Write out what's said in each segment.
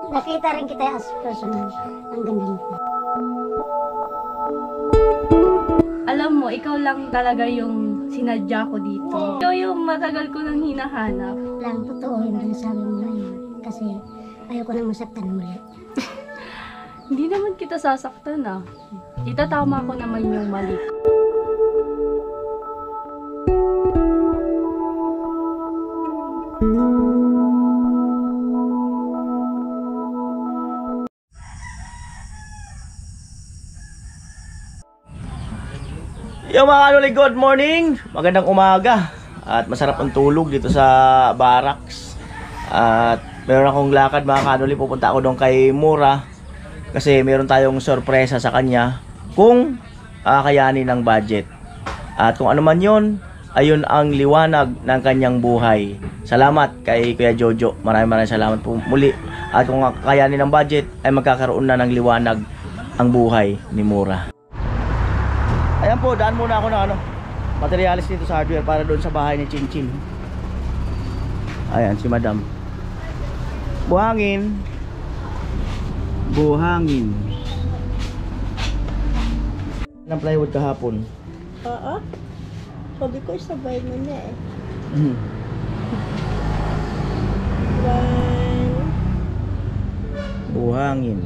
Nakita rin kita as personal. Ang ganda mo. Alam mo, ikaw lang talaga yung sinadya ko dito. Ikaw yung matagal ko nang hinahanap. Lang, totoo yung sabi mo ngayon. Kasi ayoko nang masaktan muli. Hindi naman kita sasaktan ah. Itatama ko naman yung mali. Yo mga kanuli, good morning! Magandang umaga at masarap ang tulog dito sa barracks. At meron akong lakad mga kanuli, pupunta ako doon kay Mura kasi meron tayong sorpresa sa kanya kung kakayanin ng budget. At kung ano man yun, ayun ang liwanag ng kanyang buhay. Salamat kay Kuya Jojo, maraming salamat po muli. At kung kakayanin ng budget ay magkakaroon na ng liwanag ang buhay ni Mura. Ayan po, daan muna ako ng materialis dito sa hardware para doon sa bahay ni Chinchin. Ayan, si Madam. Buhangin. Buhangin. Ng plywood kahapon. Oo. Sabi ko, sabay mo na eh. One. Buhangin.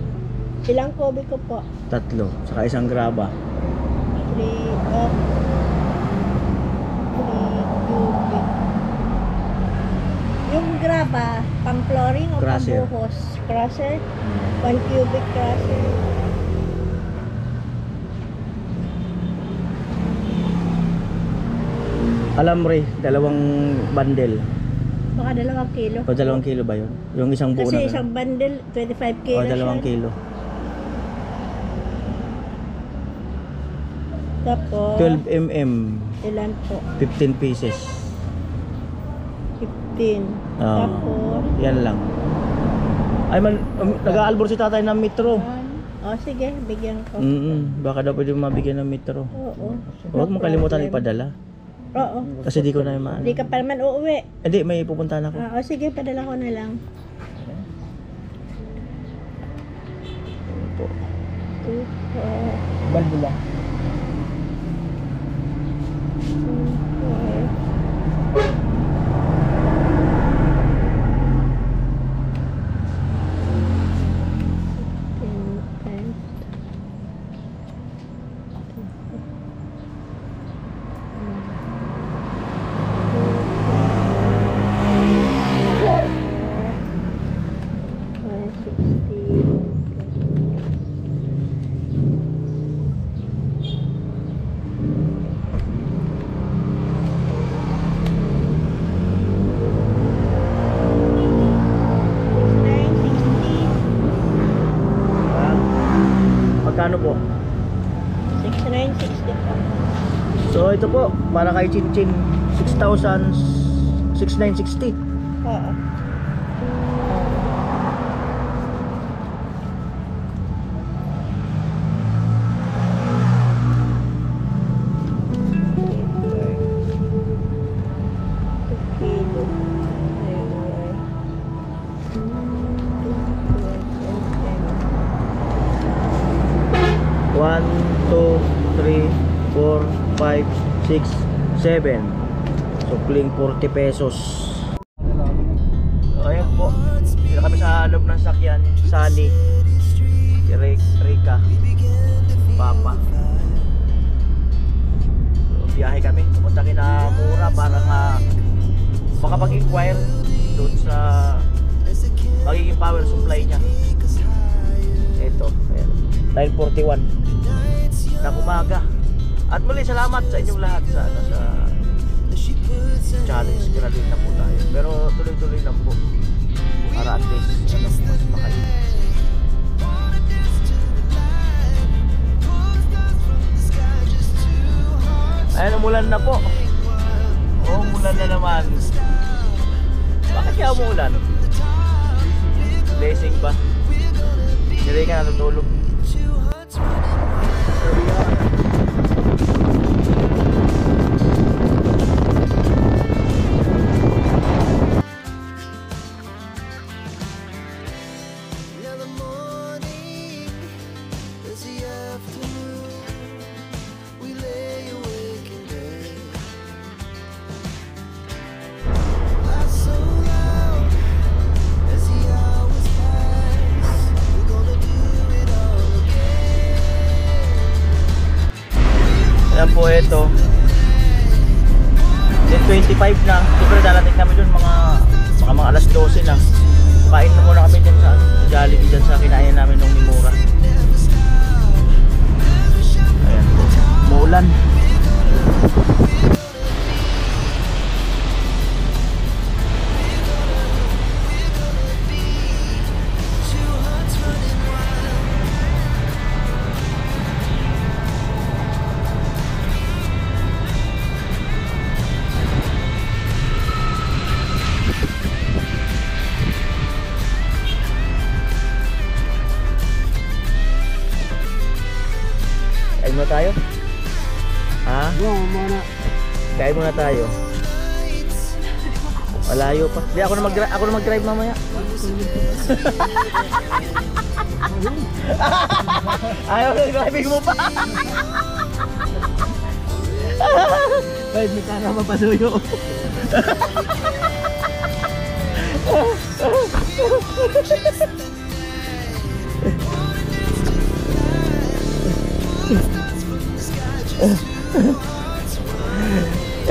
Ilang kobe ko po? 3, saka isang graba. 3 up. 3 cubic. Yung graba, pang flooring o Crusher. pang buhos? Crusher? 1 cubic crusher. Alambre, 2 bundle. Baka 2 kilo. O 2 kilo ba yun? Yung isang buo Kasi na isang bundle, 25 O kilo 2 siya. kilo. Tapos, 12 mm, ilan po? 15 pieces. 15. Oo. Tapos, Yan lang. Ay man, nag-aalbor si tatay ng metro. oh sige, bigyan ko. Baka daw pwede mabigyan ng metro. Oo. Huwag mo kalimutan ipadala. Oo. Kasi di ko na maano. Hindi ka pa naman uuwi. Hindi, may pupuntahan ako. Oo, sige, padala ko na lang. Po. 2, 4, Balbula. 960. Magkano po? 6960 po. So ito po, para kay Chinchin, 6,6960. Oo. Kilo. Ayun. 1, 2, 3, 4, 5, 6, 7. Supling 40 pesos. So, ayan po. Dito kami sa loob ng sakyan. Sunny. Si Rika. Papa. So, biyahe kami. Pupunta kina Mura para nga makapag-inquire doon sa magiging power supply niya. Ito. Ayan. 9:41 ng umaga. At muli salamat sa inyong lahat sa challenge. Graduate na po tayo. Pero tuloy-tuloy lang po. Para at least mas makain. Ayan, umulan na po. Oo, umulan na naman. Bakit kaya umulan? Blessing ba? Hindi ka natutulog. na. Siyempre darating kami dun mga alas 12 na. Kain na muna kami dyan sa Jollibee dyan sa kinain namin nung ni Mura. Ayan po. Muulan. Kain muna tayo? Ha? Oo, muna. Kain muna tayo. Malayo pa. Di ako na mag-drive mamaya. Ayaw na driving mo pa. Kahit may kara mapasuyo.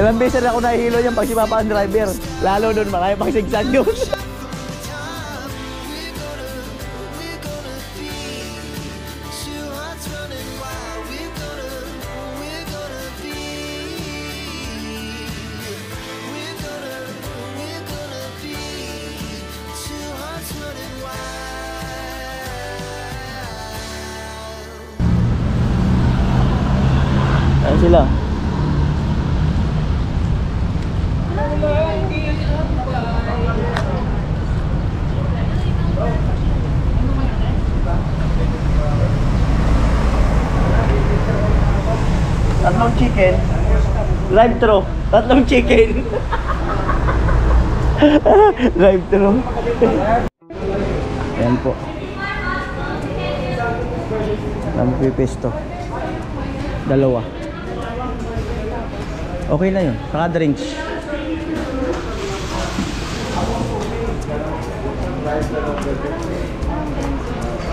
Ilang beses na ako nahihilo yung pag si Papa ang driver. Lalo doon, marami pang sigsag yun. Ayan sila. Tatlong chicken. Drive-thru. Tatlong chicken. Drive-thru. Ayan po. Ang pipisto. Dalawa. Okay na yun. Saka drinks.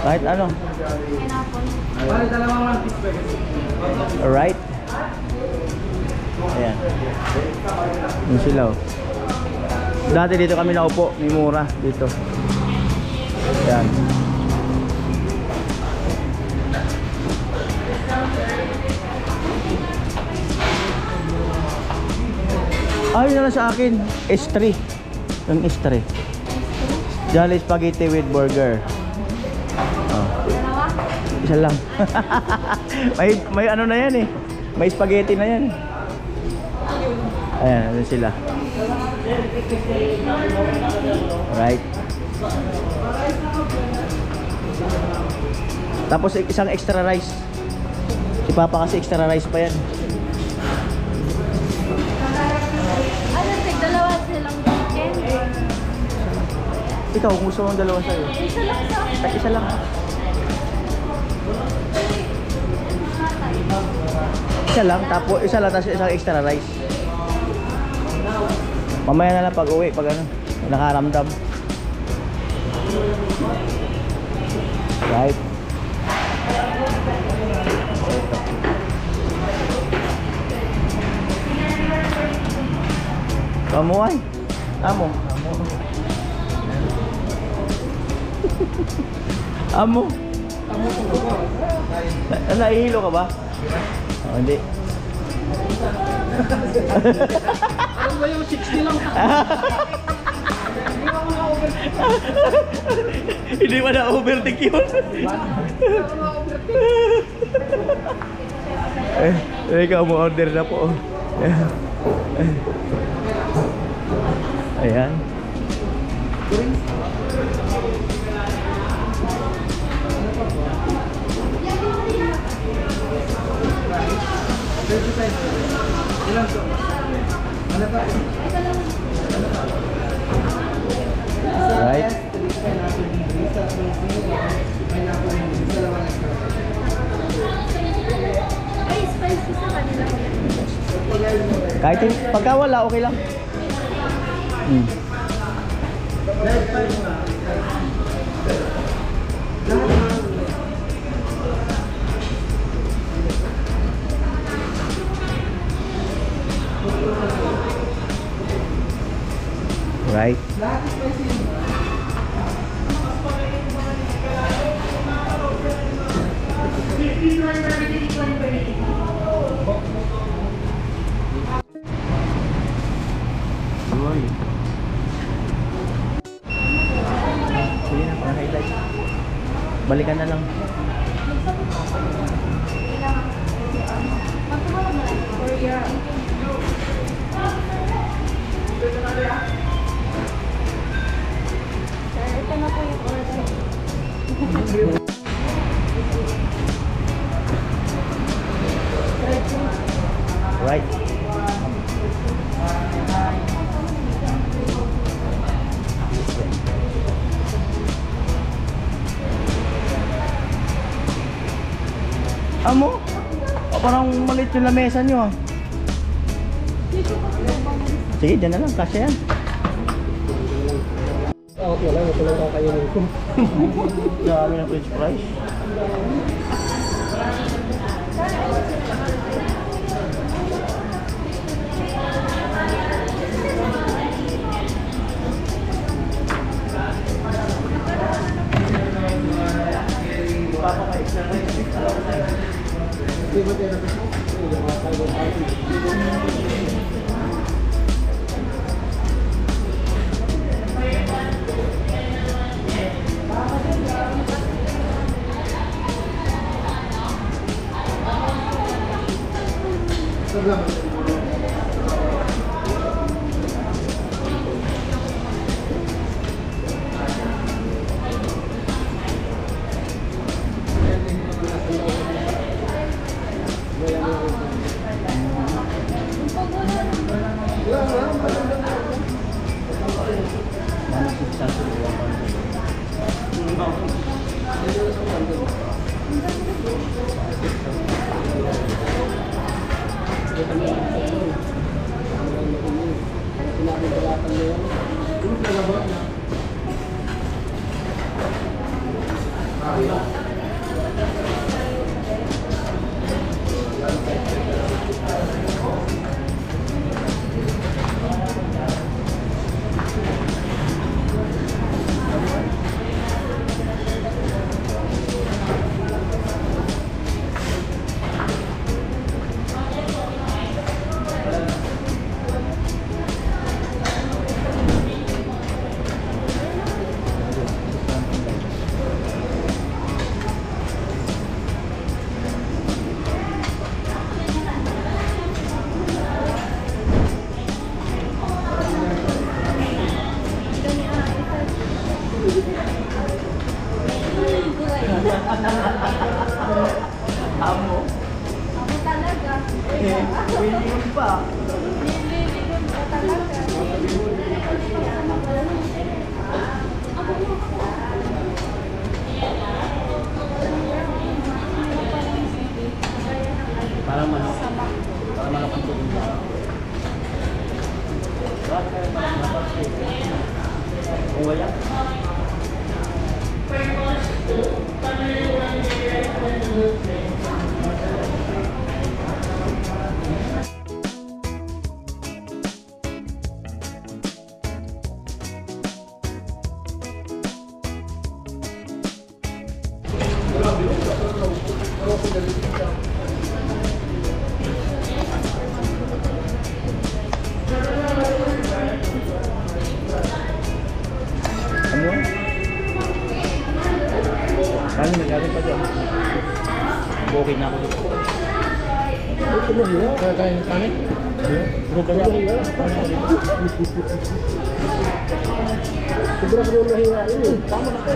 Kahit ano. Alright. Ayan. Yung sila oh. Dati dito kami naupo. May Mura dito. Ayan. Ayun na lang sa akin. S3. Yung S3. Jolly Spaghetti with burger. Oh. Isa lang. may ano na yan eh. May spaghetti na yan. Ayan, ano sila. Alright. Tapos isang extra rice. Si Papa kasi extra rice pa yan. Dalawa silang chicken. Ikaw, kung gusto mong dalawa sa'yo. Isa lang sa akin. Ay, isa lang. Isa lang, tapos isa lang, tapos isang extra rice. Mamaya na lang pag uwi, pag ano, nakaramdam. Right. Kamu ay? Amo. Amo. Nahihilo ka ba? Oh, hindi. Ano ba yung 60 lang? Hindi mo na-overtake yun. Ikaw mo order na po. Ayan. Right. Ay, spicy sa kanila. Kahit pagka wala, okay lang. Uy. Sige na, para highlight. Balikan na lang. Ito na po yung order. Right. Amo? Parang maliit yung lamesa nyo ah. Sige, dyan na lang. Kasya yan. Wala, ito lang kakainin ko. Dami na french fries. Amo. Ako talaga. William pa. Nililigon ko talaga. Parang manok. Parang manok ang tubig. Kung wala. Ano? Paano nagaling pa dyan? Okay na ako dito. Ito mo yun? Kakain ng kanin? Sobra Sobra ko nahiya yun. Tama na ko.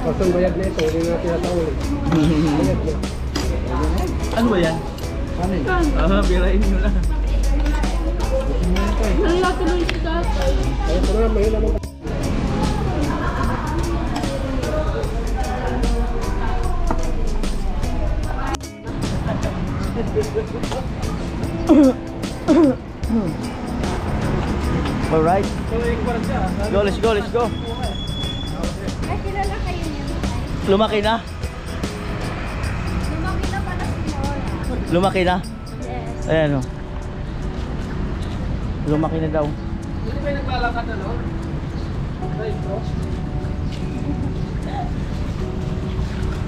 Basta ang bayad na ito, hindi na tinatawag. Bayad na. Ano ba yan? Kanin. Birain nyo lang. Nalala tuloy si tatay. Kaya ito na, mahina mo. Alright. Go, let's go, let's go. Ay, kilala kayo niya. Lumaki na? Lumaki na pala si Nora. Lumaki na? Yes. Ayan o. Lumaki na daw. Hindi ba yung naglalakad na, no? Right, bro?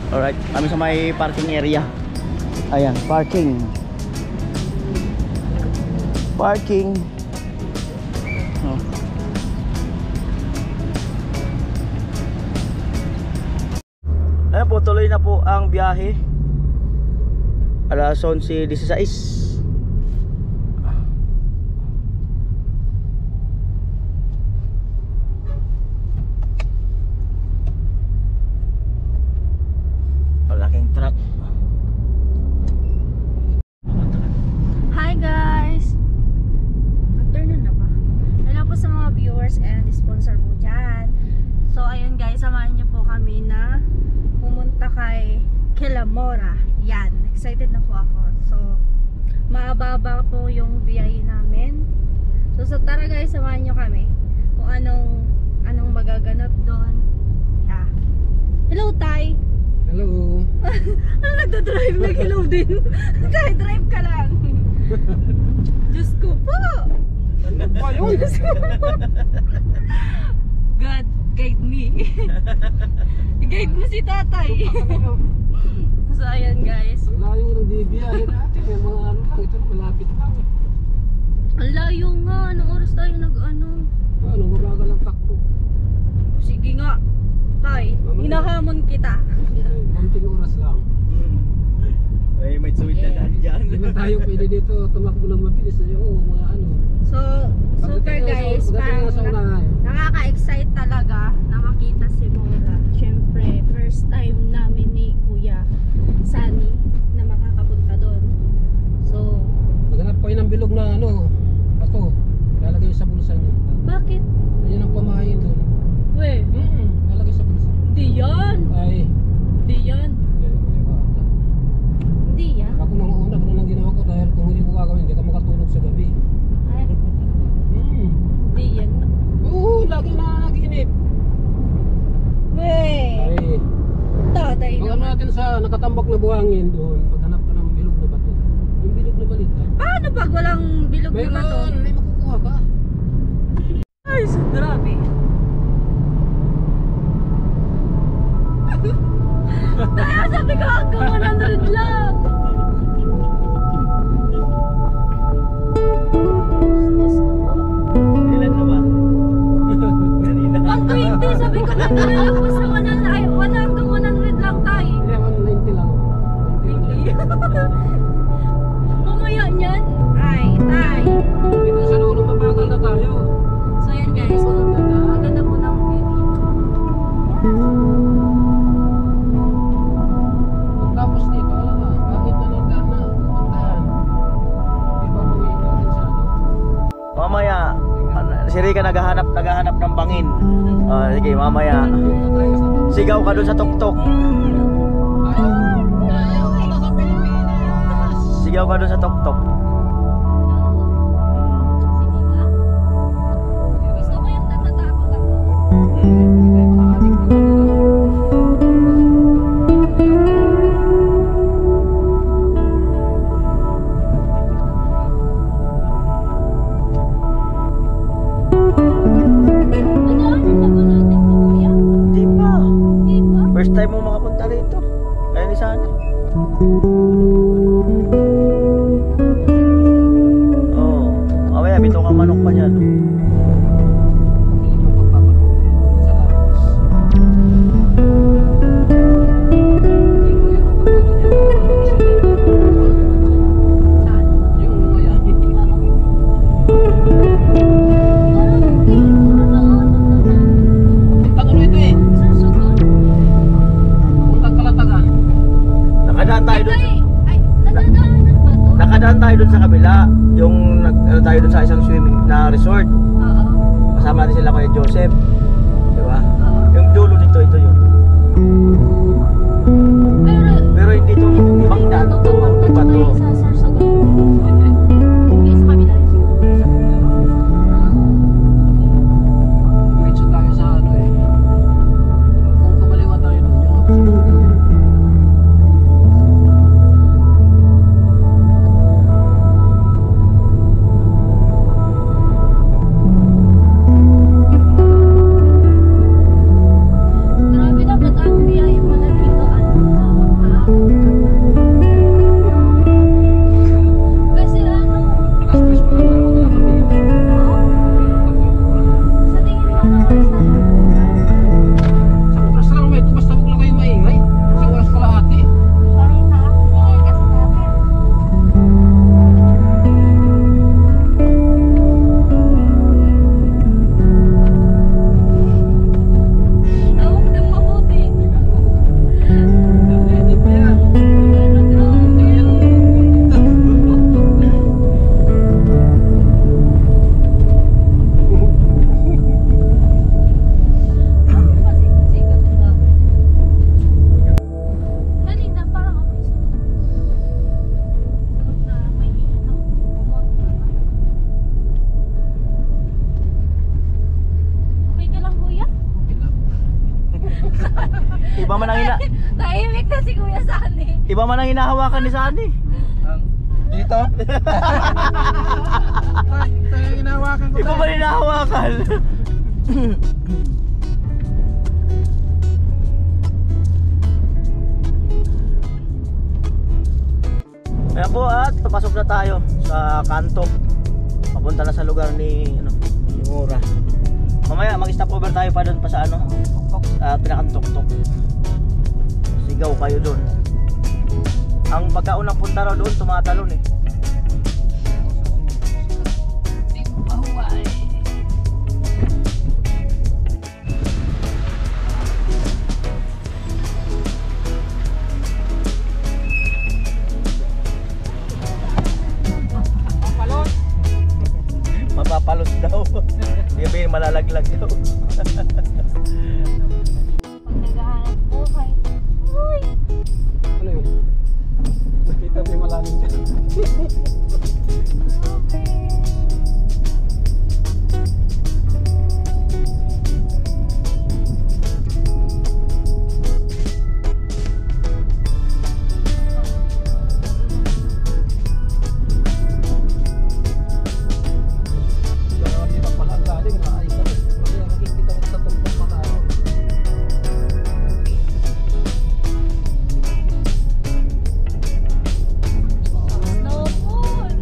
Alright, kami sa may parking area. Ayan, parking. Parking. Oh. Ayan po, tuloy na po ang biyahe. Alas 11:16. Malaking truck. Hi guys! Afternoon na ba? Hello po sa mga viewers and sponsor po dyan. So ayun guys, samahan niyo po kami na pumunta kay Killamora. Yan, excited na po ako. So maababa po yung biyahe namin. So tara guys, samahan niyo kami kung anong magaganap doon. Yeah. Hello Tay! Hello. Ano nagdadrive? Nag-hello din. Kahit drive ka lang. Diyos ko po. Diyos ko po. God, guide me. I-guide mo si tatay. So ayan guys. Ang layo ng bibiyahin natin. May mga ano lang. Ito malapit lang. Ang layo nga. Anong oras tayo nag-ano? Ano, mabagal lang takbo. Sige nga. Tay, hinahamon kita. Konting oras lang. Ay, may sweet na dyan. Hindi ba tayo pwede dito tumakbo ng mabilis na yung mga ano. So, super guys, Pagdating na sa unahan. nakaka-excite talaga na makita si Mora. Siyempre, first time namin ni Kuya Sunny na makakapunta doon. So, Maghanap kayo ng bilog na ano. Bato. Lalagay sa bulsa niyo. bakit? Ayan ang pamahayin doon. We, Lalagay sa bulsa. di yan. Ay. Di yan. Hindi yan. Ako nang una, ganun ang ginawa ko dahil kung hindi ko gagawin, hindi ka makatulog sa gabi. Ay, di yan. Oo, lagi na naginip. We, Ay, tatay magano naman. natin sa nakatambak na buhangin doon, maghanap ka ng bilog na bato. Yung bilog na balita. Paano pag walang bilog na ba to? Meron, may makukuha ka. Ay, so grabe. Kaya sabi ko hanggang 100 lang. Diyos ko po. Ilan na ba? Kanina. 120, sabi ko may nalalapas sa 100. Ay, wala hanggang 100 lang tayo. Yeah, 190 lang. 90 lang. Mamaya niyan. Ay, tay. Dito sa lolo, mabagal na tayo. So yan guys, ang ganda po ng view dito. Tapos dito, alam na, bakit na ng daan na pupuntahan? May babawiin natin sa ano. Mamaya, si Rika naghahanap ng bangin. Sige, mamaya. Sigaw ka doon sa tuktok. Ayaw ka sa Pilipinas! Sigaw ka doon sa tuktok. Sige nga. Gusto ko yung natatakot ako. Ano ba natin ito, kuya? Hindi pa. Di ba? First time mo makapunta rito. Kaya ni sana. Oo. Mamaya, bito kang manok pa dyan. Nakadaan tayo doon. Ay, nadadaanan ba to? Nakadaan tayo doon sa kabila. Yung ano tayo doon sa isang swimming na resort. Oo. Kasama din sila kay Joseph. Di ba? Oo. Yung dulo nito, ito yun. Pero, Pero hindi to ibang daan to. papunta Iba to. tayo sa man ang Tahimik na si Kuya Sunny. iba man ang hinahawakan ni Sunny. Dito? Ay, ito yung inawakan ko. Iba man hinahawakan. Kaya po at papasok na tayo sa kanto. Papunta na sa lugar ni ni Mura. Mamaya mag-stop over tayo pa doon pa sa sa pinakantok-tok. Sigaw kayo doon. Ang pagkaunang punta raw doon tumatalon eh. Mapapalos daw. Sabihin malalaglag daw. Pag naghahanap buhay. Uy! Ano yun? Nakita mo yung malalim dyan. Grabe. Pero hindi pa pala ang lalim. Nakakita ko. Kasi nakikita ko sa tuktok pa tayo. Snowball!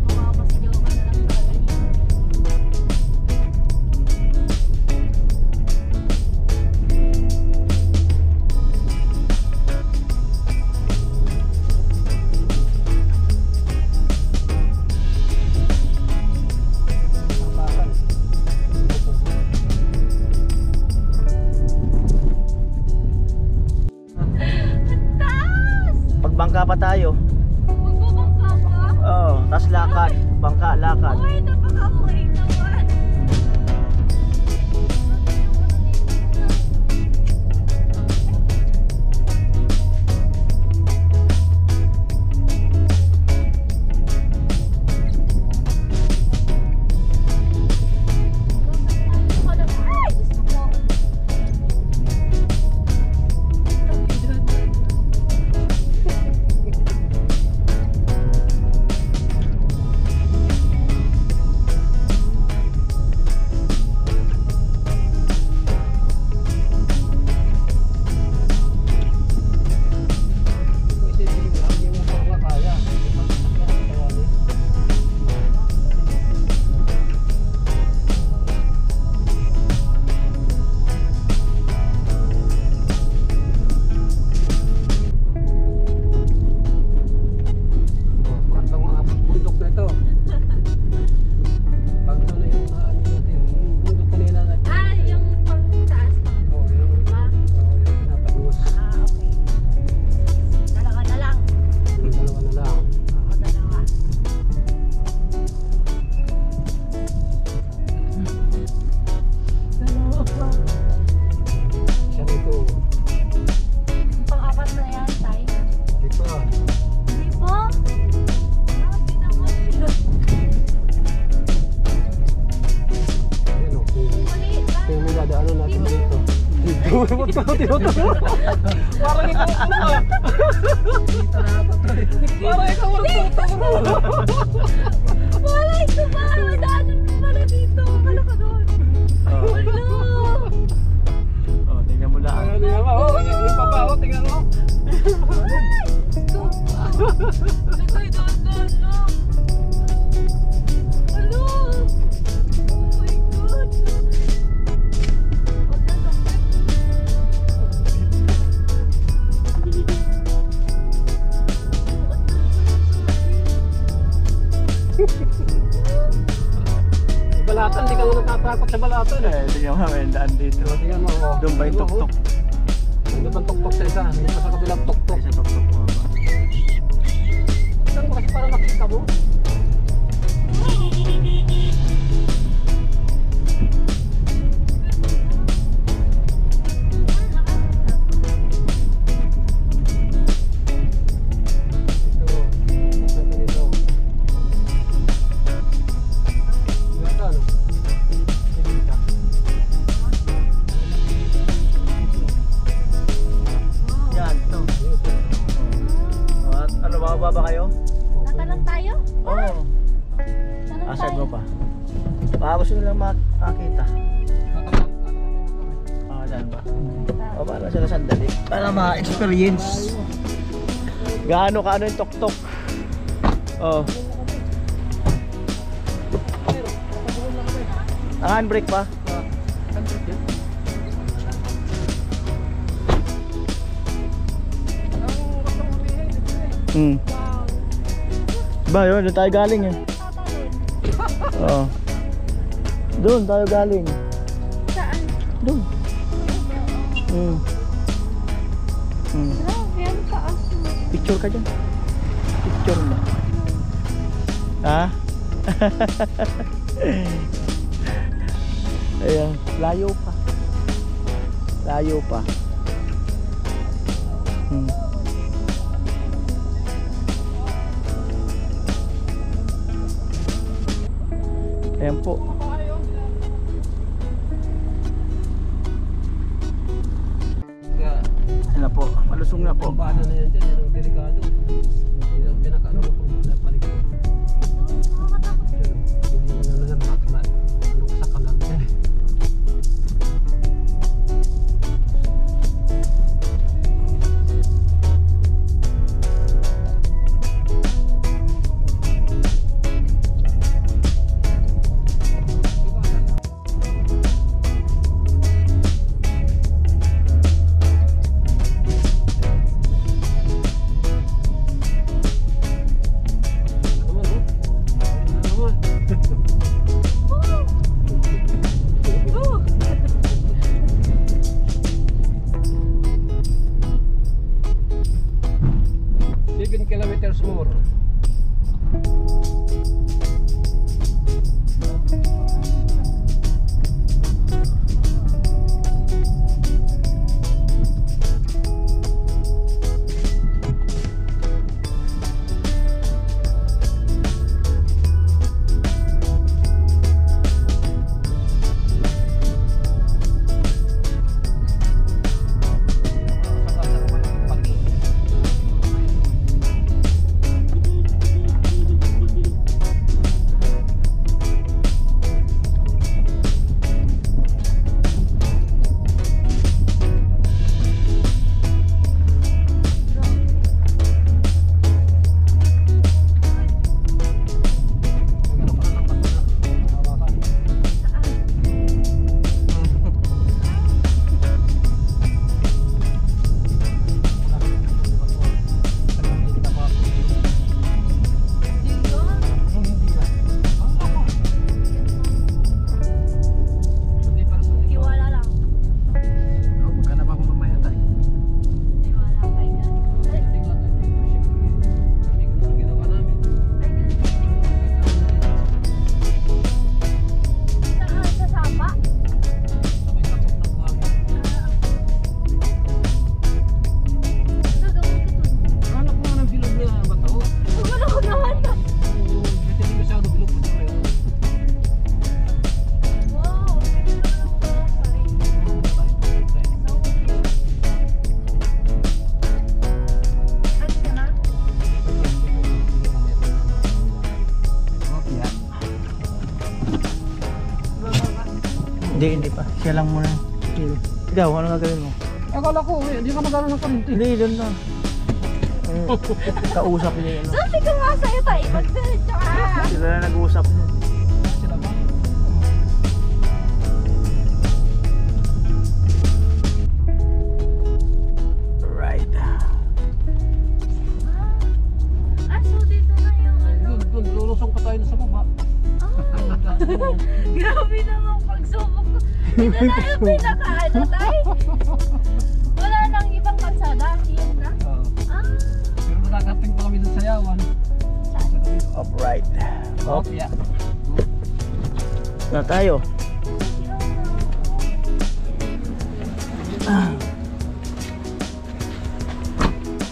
Makakapasigaw ka na lang talaga niya. Tapakan. Taas! Pagbangka pa tayo. Magbabangka ka? Oo, tas lakad, bangka, lakad. Uy, napaka-uwi naman. Ay, gusto ko. Isipin mo lang, yung motor na kaya. Tawanin. Parang mga bundok na ito. Pag doon na yung ano natin, yung bundok kanina na. Ah, yung pang-taas pang. Oo, yung tinatagos. Ah, okay. Dalawa na lang. Yung dalawa na lang. Oo, dalawa. Dalawa pa. Siya dito. Yung pang-apat na yan, Tay. Di pa. Hindi po? Grabe naman yun. Yan o. Maliit ba? Kaya may dadaanan natin dito. Dito. Ba't ka tinuturo? Parang ikaw ang Parang ikaw ang tuturo. Wala, ito ba? Madaanan mo pala dito. Wala ka doon. Oo. Wala. Oh, tingnan mo lang. Ano yan ba? Oh, yung baba. Oh, tingnan mo. Ito ba? Wala tayo doon lang. Hello. Oh my God. Wala na. Balatan, di ka nga natatakot sa balatan eh. Tingnan mo, may daan dito. Tingnan mo. Oh. Doon ba yung tuktok? Doon ba yung tuktok sa isa? Hindi pa sa kabilang tuktok. Sa tuktok mo ba? Saan mo kasi para makita mo? Ito. pupunta? Ah, saan ba? O, para sila sandali. Para ma-experience. Gaano kaano yung tok-tok? Oh. Ang handbrake pa? Hmm. Ba, yun, doon tayo galing eh. Oo. Doon tayo galing. Saan? Doon. Hmm. Hmm. Grabe, ang taas mo. Picture ka dyan. Picture mo. Ha? Ayan, layo pa. Layo pa. Hmm. Ayan po. Ayan na po, malusong na po. Paano na yan dyan, yan ang delikado. Yan ang pinakaano na po na palikod. Yung ano yan, ano kasakalan yan eh. More. Hindi pa. Siya lang muna. Ikaw, ano gagawin mo? Akala ko, hindi ka magano ng kurinti. Hindi, doon na. Kausap niya yun. Sabi ko nga sa'yo tayo, magdiretso ka. Sila na nag-uusap niya. Sila ba? Right. So dito na yung ano. Doon, lulusong pa tayo sa baba. Grabe naman pagsubok ko. Dito na yung pinakaano tayo. Wala nang ibang kalsada. Yan na. Ah, Pero nakakating pa kami dun sa Yawan. Upright. Up. Yeah. Na tayo.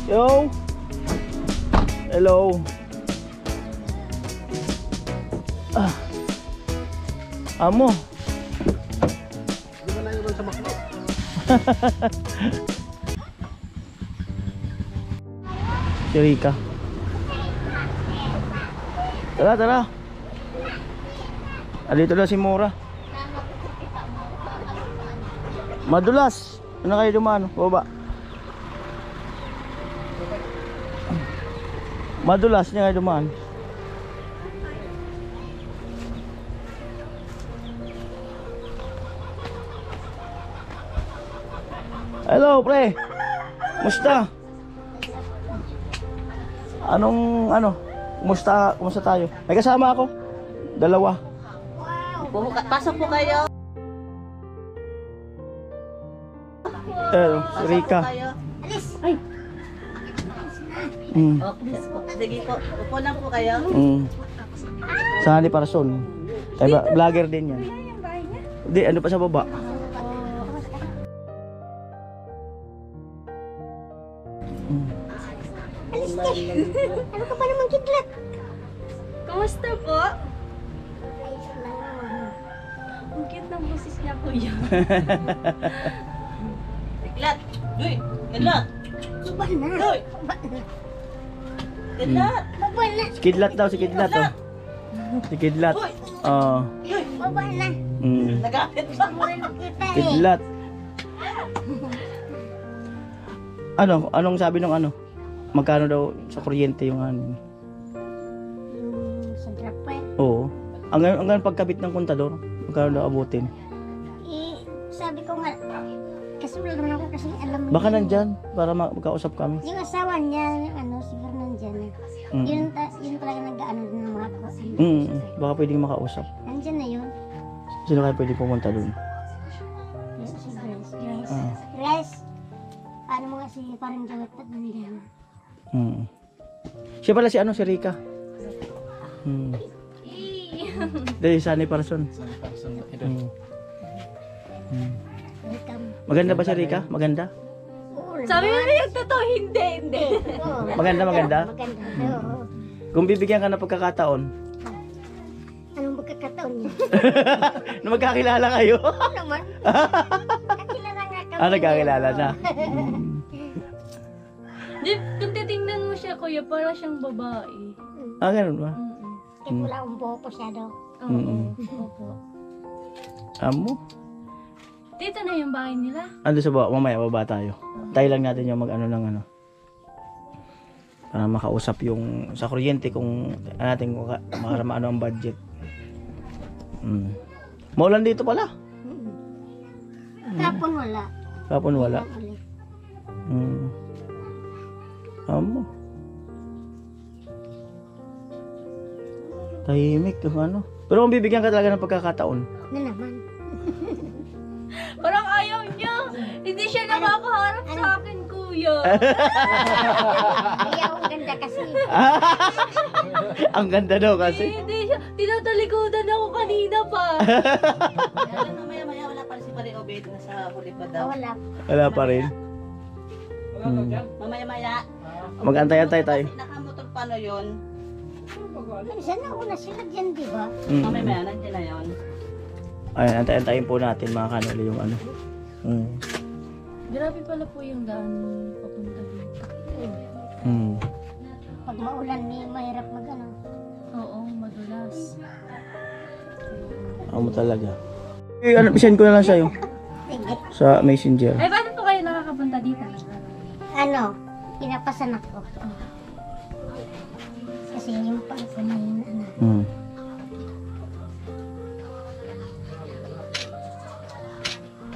Yo. Hello. Amo. Di ba na yun sa Makno? Si Rika. Tara, tara. Dito na si Mora. Madulas. Ano kayo dumaan? Baba. Madulas niya kayo dumaan. Hello, pre. Musta? Kumusta tayo? May kasama ako. Dalawa. Pasok po kayo. Si Rika. Ay, Sige po. Upo na po kayo. Sa ni Parason. Kaya vlogger din yan. Hindi, ano pa sa baba? Ano ka pa naman kidlat? kumusta po? Ang cute ng boses niya, kuya. Kidlat. Uy, kidlat. Iba na. Uy. Kidlat. Baba na. Si Kidlat daw, si Kidlat. Oh. Si Kidlat. Oo. Baba na. Nagapit ba? Kita eh. Kidlat. Anong sabi nung ano? Magkano daw sa kuryente yung ano? Yung sa drop pa eh. Oo. Hanggang pagkabit ng kontador, magkano daw abutin? Sabi ko nga, kasi wala naman ako kasi alam mo. Baka nandyan para magkausap kami. Yung asawa niya, siguro nandyan eh. Yun talaga nag-ano din ng mga ko. Baka pwedeng makausap. Nandyan na yun. Sino kaya pwede pumunta dun? Si Grace. Ah. Grace. Paano mo nga si parang gawat at nandyan. Siya pala si Rika. Dahil Sunny Parson. Welcome. Maganda ba si Rika? Maganda? Oo, Sabi mo na yung totoo, hindi. Oo. Maganda? Maganda. Oo. Kung bibigyan ka ng pagkakataon, Anong magkakataon niya? na magkakilala kayo? Oo naman. Kakilala nga kami. Nagkakilala na. Di, kung titingnan mo siya, kuya, para siyang babae. Ganun ba? Kahit wala akong buhok ko siya daw. Opo. Amo? Dito na yung bahay nila. Ando sa baba, mamaya baba tayo. Tayo lang natin yung mag-ano ng ano. Para makausap yung sa kuryente kung natin para maano ang budget. Maulan dito pala. Kapon wala. Kapon wala. Ulit. Amo. Tahimik yung ano. Pero kung bibigyan ka talaga ng pagkakataon. Na naman. Parang ayaw niya. Hindi siya nakakaharap sa akin, kuya. Ayaw, ang ganda kasi. Ang ganda daw kasi. Hindi siya. Tinatalikodan ako kanina pa. Mamaya wala pa rin si Pare Obed na sa huli pa daw. Wala. Wala pa rin. Mamaya. Mag-antay-antay tayo. Nakamotor pa no yun. Sana una sila dyan, di ba? Mamaya, nandiyan na yun. Ayan, antay-antayin po natin mga kanoli yung ano. Grabe pala po yung daan papunta dito. Pag maulan, mahirap mag-ano. Oo, madulas. Amo talaga. Send ko na lang sa'yo. Sige. Sa messenger. Ay, paano po kayo nakakapunta dito? Ano, pinapasan ako. Kasi yung pagpanayin, ano.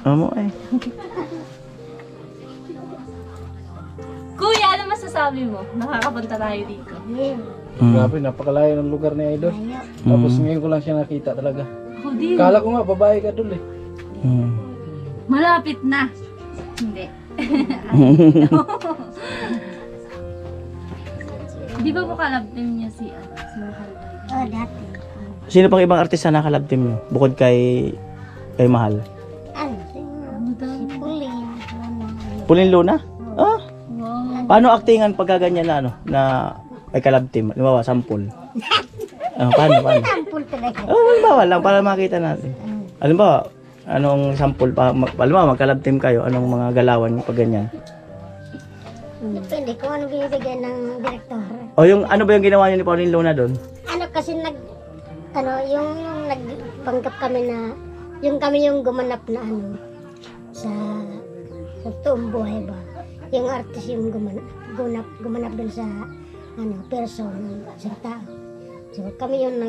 Amo eh. Kuya, ano masasabi mo? Nakakapunta tayo dito. Grabe, napakalayo ng lugar ni Idol. Ayaw. Tapos ngayon ko lang siya nakita talaga. Ako din. Kala ko nga, babae ka dun eh. Malapit na. Hindi. Di ba po kalabtim niya si Mahal? Oo, dati. Sino pang ibang artista na kalab team mo? Bukod kay Mahal. Ano, si Pulin. Pulin Luna? Ah, Wow. paano actingan pagka ganyan na ano? Na ay kalab team? Halimbawa, sample. Paano? Tampol talaga. Halimbawa lang para makita natin. Halimbawa, anong sample pa? Halimbawa, magkalab team kayo. Anong mga galawan pag ganyan? Depende kung ano binibigay ng direktor. O yung ano ba yung ginawa niyo ni Pauline Luna doon? Ano kasi yung nagpanggap kami na, kami yung gumanap na ano, sa Sa totoong buhay ba? Yung artist yung gumanap dun sa person ng isang tao. So kami yung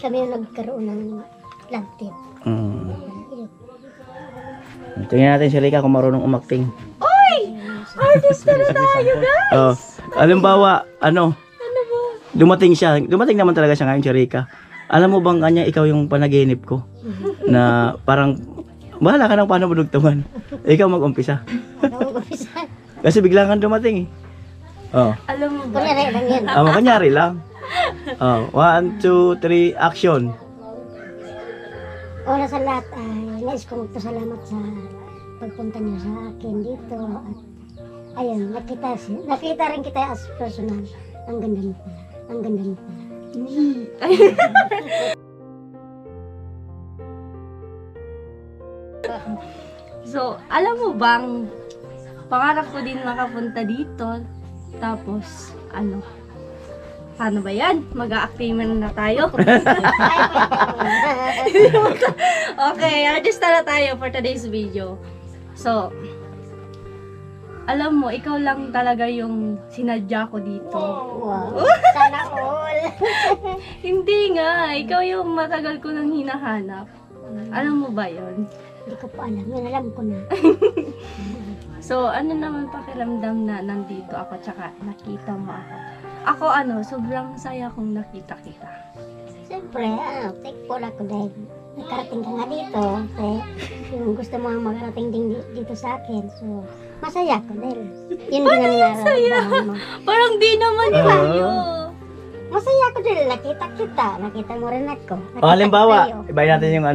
kami yung nagkaroon ng love team. Yun. Tingnan natin si Rika kung marunong umakting. Artista na tayo, guys! Oh, halimbawa, dumating siya. Dumating naman talaga siya ngayon si Rika. Alam mo bang kanya, ikaw yung panaginip ko? Na parang, bahala ka ng paano madugtungan. Ikaw mag-umpisa. Kasi bigla kang dumating eh. Oh. Alam mo ba? Kunyari lang yan. Kanyari lang. Oh, 1, 2, 3, action. Una sa lahat ay nais kong pasalamat sa pagpunta niyo sa akin dito. At ayun, nakita rin kita as personal. Ang ganda mo pala. Ang ganda mo pala. So, alam mo bang, pangarap ko din makapunta dito. Tapos, paano ba yan? Mag-a-actiman na tayo? Okay, artista na tayo for today's video. So, alam mo, ikaw lang talaga yung sinadya ko dito. Wow. Sana all. Hindi nga, ikaw yung matagal ko nang hinahanap. Alam mo ba yon? Hindi ko pa alam. Yun alam ko na. So, ano naman pakiramdam na nandito ako tsaka nakita mo ako? Ako sobrang saya kong nakita kita. Siyempre, thankful ako dahil nakarating ka nga dito. Yung gusto mo ang makarating din dito sa akin. So, masaya ako dahil yun din ang nararamdaman mo. Parang di naman tayo. Masaya ako dahil nakita kita. Nakita mo rin ako. O, halimbawa, ibahin natin yung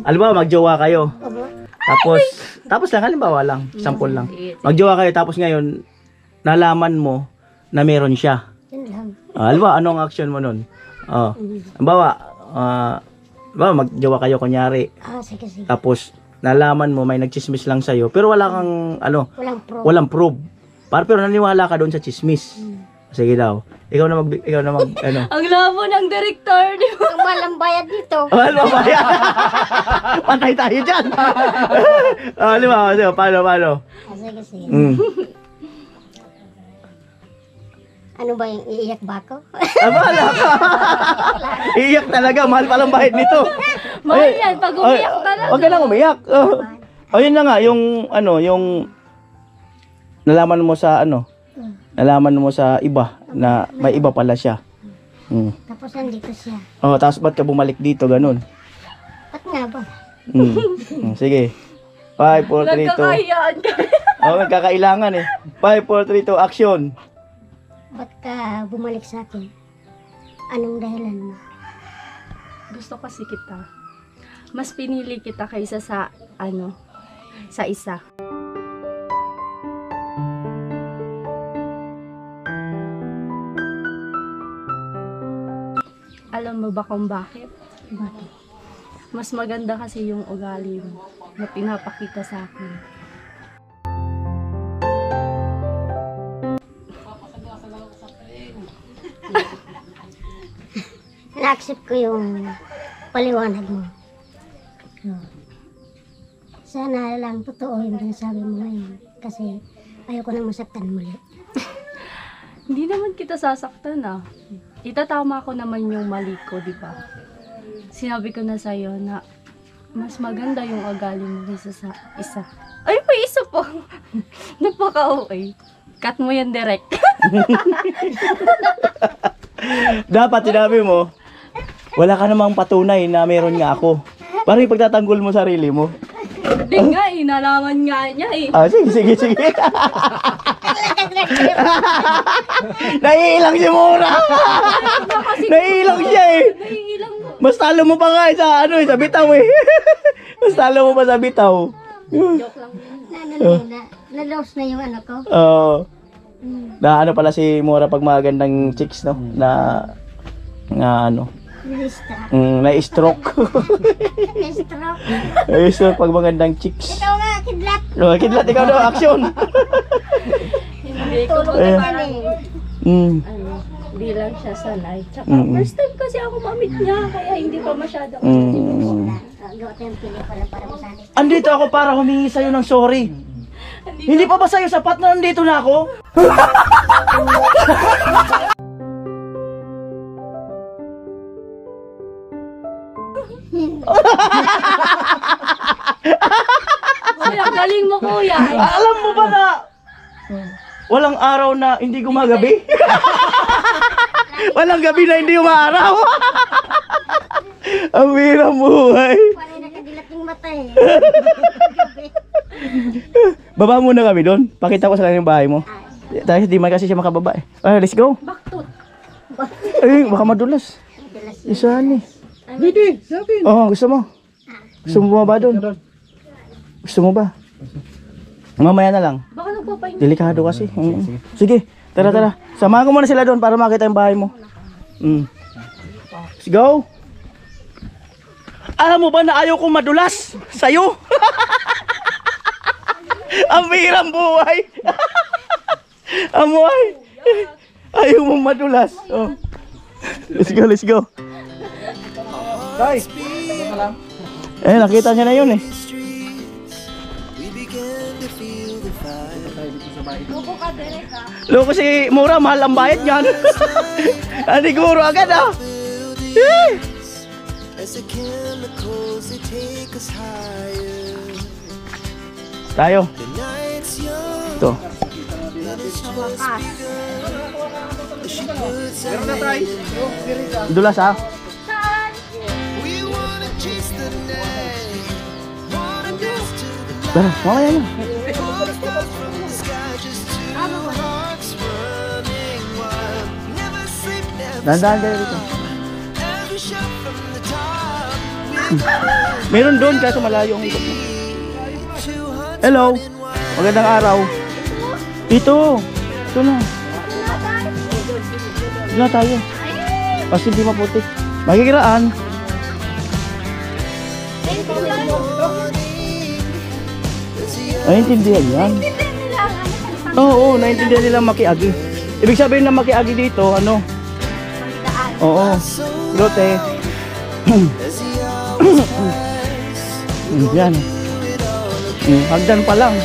halimbawa, magjowa kayo. Obo. Tapos lang, halimbawa lang, sample lang. Magjowa kayo, tapos ngayon, nalaman mo na meron siya. Yun lang. Halimbawa, anong action mo nun? Halimbawa, magjowa kayo kunyari. Sige. Tapos, nalaman mo may nagchismis lang sa'yo, pero wala kang, Walang proof. walang proof. Pero naniwala ka doon sa chismis. Sige daw. Ikaw na mag, Ang labo ng director, di ba? Ang malang bayad dito. Mahal mo ba yan? Patay tayo dyan. Paano? Sige. Mm. Ano ba yung iiyak ba ako? Bahala ka. Iiyak talaga. Mahal palang bahid nito. Mahal yan, pag umiyak talaga. Huwag ka nang umiyak. Ayun na nga, yung nalaman mo sa iba na may iba pala siya. Tapos nandito siya. Tapos ba't ka bumalik dito, ganun? Ba't nga ba? Sige. 5, 4, 3, 2. Nagkakayaan ka. Nagkakailangan eh. 5, 4, 3, 2, action. Ba't ka bumalik sa akin? Anong dahilan mo? Gusto kasi kita. Mas pinili kita kaysa sa isa. Alam mo ba kung bakit? Bakit? Mas maganda kasi yung ugali mo na pinapakita sa akin. Na-accept ko yung paliwanag mo. Sana lang totoo yung sinasabi mo ngayon. Kasi ayoko nang masaktan muli. Hindi naman kita sasaktan Itatama ko naman yung mali ko, di ba? Sinabi ko na sa'yo na mas maganda yung ugali mo kaysa sa isa. Ay, may isa po! Nagpaka-okay. Cut mo yan direct. Dapat sinabi mo, wala ka namang patunay na meron nga ako. Parang ipagtatanggol mo sarili mo. Hindi nga nalaman nga niya Sige. Naiilang si Mura. Naiilang siya eh. Naiilang mo. Mas talo mo pa nga sa bitaw eh. Mas talo mo pa sa bitaw. Joke lang yun. Na-lost na yung ano ko. Na pala si Mura pag magandang chicks, no? Na-stroke. Na-stroke. Na-stroke pag magandang chicks. Ikaw nga, kidlat. Kidlat, ikaw daw, action. Hindi ko Tulog ba ka parang di lang siya sanay. Tsaka first time kasi ako mamit niya, kaya hindi pa masyado gawa tayong pili para masanit. Andito ako para humingi sa'yo ng sorry. Hindi pa ba sa'yo sapat na nandito na ako? Kuya, galing mo kuya. Alam mo ba na walang araw na hindi gumagabi? Walang gabi na hindi umaaraw. Ang hirap buhay. Parang nakadilat yung mata eh. Baba muna kami doon. Pakita ko sa kanya yung bahay mo. Dahil di man kasi siya makababa eh. Let's go. Baktot. Ay, baka madulas. Isa ni. Didi, sabi. Oo, gusto mo? Gusto mo bumaba doon? Gusto mo ba? Mamaya na lang. Baka nagpapahinga. Delikado kasi. Sige, tara. Samahan ko muna sila doon para makita yung bahay mo. Let's go. Alam mo ba na ayaw kong madulas sa'yo? Ang hirang buhay. Ang buhay. Ayaw mong madulas. Oh. Let's go. Guys, nakita niya na yun eh. Loko ka, Derek ha. Loko si Mura, mahal ang bayad niyan. Aniguro agad ah. Tayo. Ito. Meron na tayo. Dulas ah. Tara, mamaya na. Dahan-dahan kayo dito. Meron doon kaso malayo ang ikot mo. Hello. Magandang araw. Ito. Ito na. Ito na tayo. Kasi hindi maputi. Magkikiraan. Naintindihan yan. Oo, naintindihan nila makiagi. Ibig sabihin na makiagi dito, ano? Oo. Lote. Yan. Hagdan pa lang.